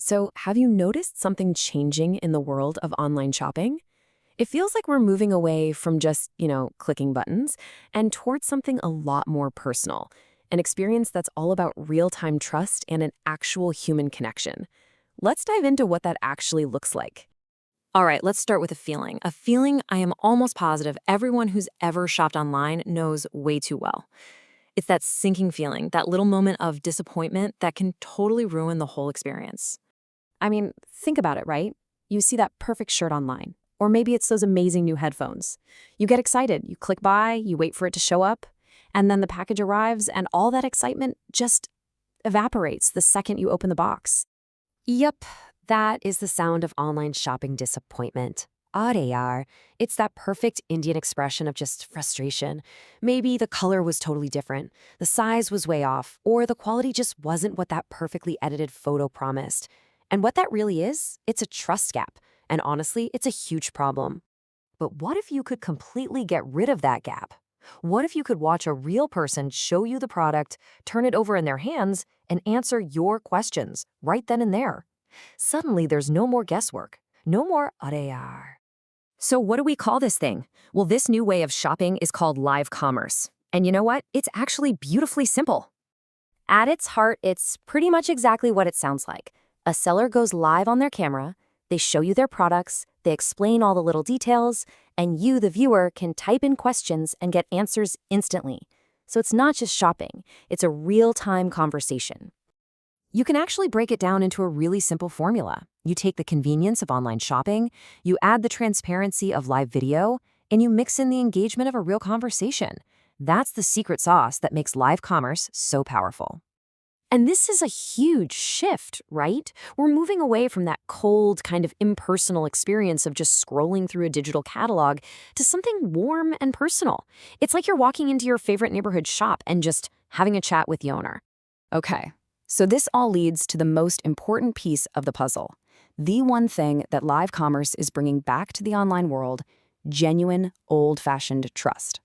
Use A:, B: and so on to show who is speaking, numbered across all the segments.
A: So, have you noticed something changing in the world of online shopping? It feels like we're moving away from just, clicking buttons and towards something a lot more personal, an experience that's all about real-time trust and an actual human connection. Let's dive into what that actually looks like. All right, let's start with a feeling. A feeling I am almost positive everyone who's ever shopped online knows way too well. It's that sinking feeling, that little moment of disappointment that can totally ruin the whole experience. I mean, think about it, right? You see that perfect shirt online, or maybe it's those amazing new headphones. You get excited, you click buy, you wait for it to show up, and then the package arrives and all that excitement just evaporates the second you open the box. Yep, that is the sound of online shopping disappointment. Arre, Yaar. It's that perfect Indian expression of just frustration. Maybe the color was totally different, the size was way off, or the quality just wasn't what that perfectly edited photo promised. And what that really is, it's a trust gap. And honestly, it's a huge problem. But what if you could completely get rid of that gap? What if you could watch a real person show you the product, turn it over in their hands, and answer your questions right then and there? Suddenly, there's no more guesswork, no more Arre. So what do we call this thing? Well, this new way of shopping is called live commerce. And you know what? It's actually beautifully simple. At its heart, it's pretty much exactly what it sounds like. A seller goes live on their camera, they show you their products, they explain all the little details, and you, the viewer, can type in questions and get answers instantly. So it's not just shopping, it's a real-time conversation. You can actually break it down into a really simple formula. You take the convenience of online shopping, you add the transparency of live video, and you mix in the engagement of a real conversation. That's the secret sauce that makes live commerce so powerful. And this is a huge shift, right? We're moving away from that cold, kind of impersonal experience of just scrolling through a digital catalog to something warm and personal. It's like you're walking into your favorite neighborhood shop and just having a chat with the owner. Okay, so this all leads to the most important piece of the puzzle. The one thing that live commerce is bringing back to the online world: genuine, old-fashioned trust.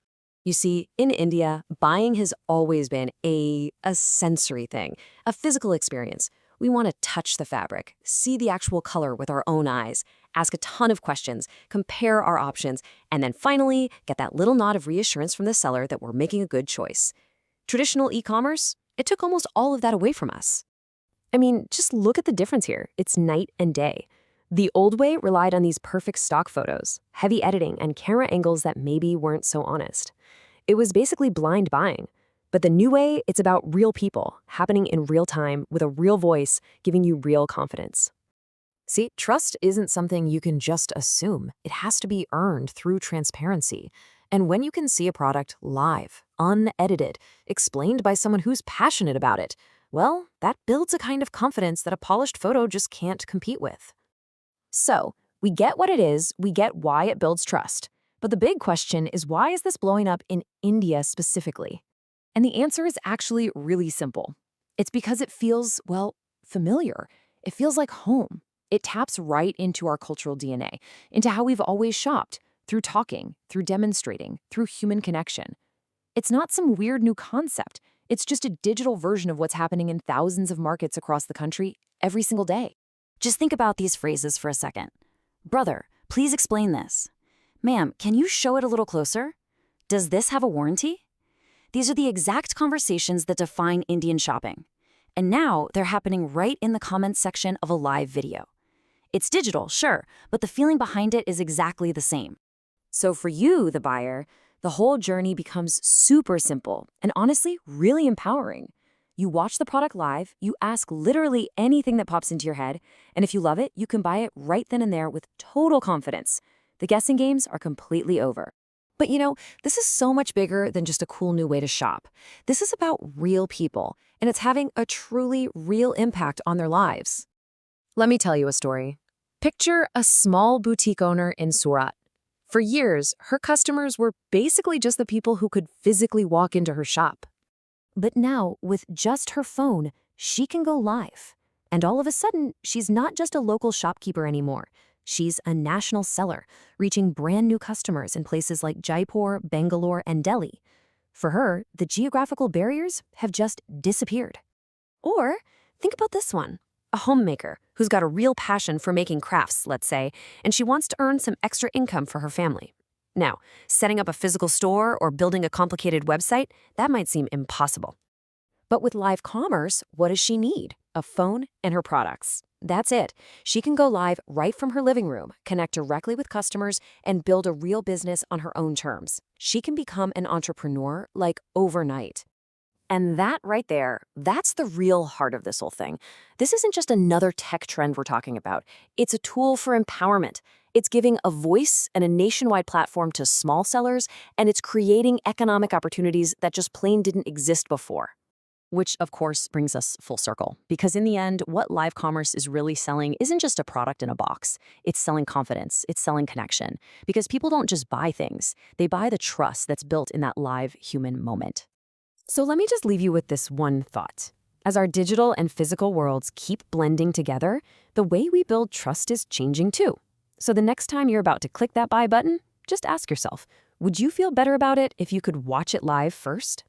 A: You see, in India, buying has always been a sensory thing, a physical experience. We want to touch the fabric, see the actual color with our own eyes, ask a ton of questions, compare our options, and then finally get that little nod of reassurance from the seller that we're making a good choice. Traditional e-commerce, it took almost all of that away from us. I mean, just look at the difference here. It's night and day. The old way relied on these perfect stock photos, heavy editing, and camera angles that maybe weren't so honest. It was basically blind buying. But the new way, it's about real people, happening in real time with a real voice, giving you real confidence. See, trust isn't something you can just assume. It has to be earned through transparency. And when you can see a product live, unedited, explained by someone who's passionate about it, well, that builds a kind of confidence that a polished photo just can't compete with. So, we get what it is, we get why it builds trust. But the big question is, why is this blowing up in India specifically? And the answer is actually really simple. It's because it feels, well, familiar. It feels like home. It taps right into our cultural DNA, into how we've always shopped, through talking, through demonstrating, through human connection. It's not some weird new concept. It's just a digital version of what's happening in thousands of markets across the country every single day. Just think about these phrases for a second. Brother, please explain this. Ma'am, can you show it a little closer? Does this have a warranty? These are the exact conversations that define Indian shopping. And now they're happening right in the comments section of a live video. It's digital, sure, but the feeling behind it is exactly the same. So for you, the buyer, the whole journey becomes super simple and honestly really empowering. You watch the product live, you ask literally anything that pops into your head, and if you love it, you can buy it right then and there with total confidence. The guessing games are completely over. But this is so much bigger than just a cool new way to shop. This is about real people, and it's having a truly real impact on their lives. Let me tell you a story. Picture a small boutique owner in Surat. For years, her customers were basically just the people who could physically walk into her shop. But now, with just her phone, she can go live. And all of a sudden, she's not just a local shopkeeper anymore. She's a national seller, reaching brand new customers in places like Jaipur, Bangalore, and Delhi. For her, the geographical barriers have just disappeared. Or think about this one. A homemaker who's got a real passion for making crafts, let's say, and she wants to earn some extra income for her family. Now, setting up a physical store or building a complicated website, that might seem impossible. But with live commerce, what does she need? A phone and her products. That's it. She can go live right from her living room, connect directly with customers, and build a real business on her own terms. She can become an entrepreneur like overnight. And that right there, that's the real heart of this whole thing. This isn't just another tech trend we're talking about. It's a tool for empowerment. It's giving a voice and a nationwide platform to small sellers, and it's creating economic opportunities that just plain didn't exist before. Which, of course, brings us full circle. Because in the end, what live commerce is really selling isn't just a product in a box. It's selling confidence. It's selling connection. Because people don't just buy things. They buy the trust that's built in that live human moment. So let me just leave you with this one thought. As our digital and physical worlds keep blending together, the way we build trust is changing too. So the next time you're about to click that buy button, just ask yourself, would you feel better about it if you could watch it live first?